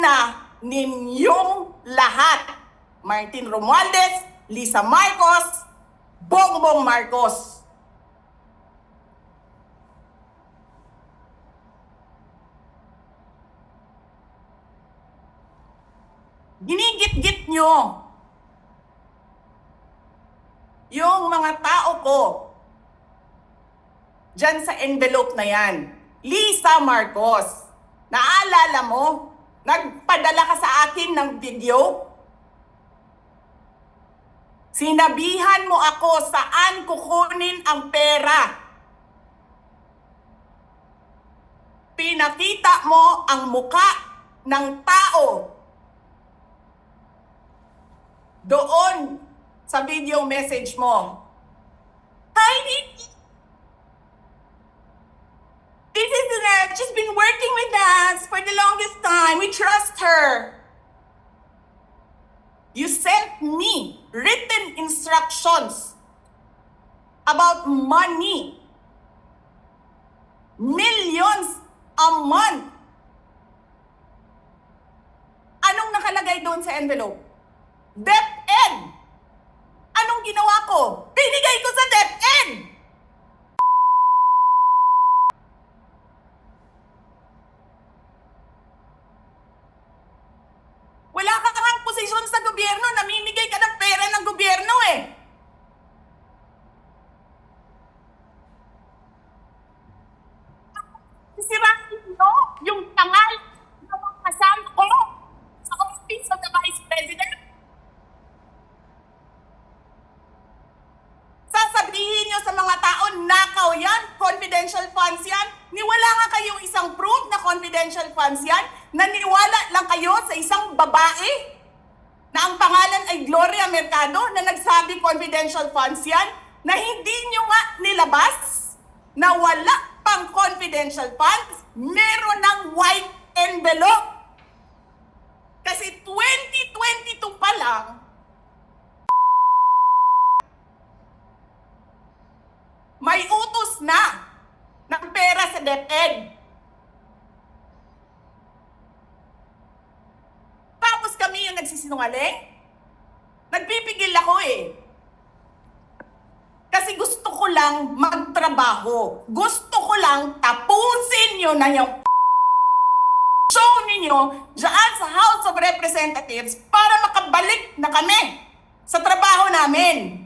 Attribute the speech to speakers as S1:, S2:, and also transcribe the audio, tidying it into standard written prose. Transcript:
S1: na ninyong lahat. Martin Romualdez, Lisa Marcos, Bongbong Marcos. Ginigit-git nyo yung mga tao ko dyan sa envelope na yan. Lisa Marcos, naalala mo? Nagpadala ka sa akin ng video? Sinabihan mo ako saan kukunin ang pera. Pinakita mo ang muka ng tao doon sa video message mo. Hi, Nikki. This is she's been working with us for the longest time. We trust her. You sent me written instructions about money. Millions a month. Anong nakalagay doon sa envelope? DepEd. Anong ginawa ko? Binigay ko sa DepEd. Wala ka kang posisyon sa gobyerno, namimigay ka ng pera ng gobyerno eh. Sisirain mo yung tangal ng mga kasama ko sa office of the Vice President. Sasabihin nyo sa mga tao, nakaw yan, confidential funds yan. Niwala nga kayong isang proof na confidential funds yan. Naniwala lang kayo sa isang babae na ang pangalan ay Gloria Mercado na nagsabi confidential funds yan, na hindi nyo nga nilabas na wala pang confidential funds, meron ng white envelope. Kasi 2022 pa lang, may utos na ng pera sa DepEd. Tapos kami yung nagsisinungaling? Nagpipigil ako eh. Kasi gusto ko lang magtrabaho. Gusto ko lang tapusin nyo na yung show ninyo dyan sa House of Representatives para makabalik na kami sa trabaho namin.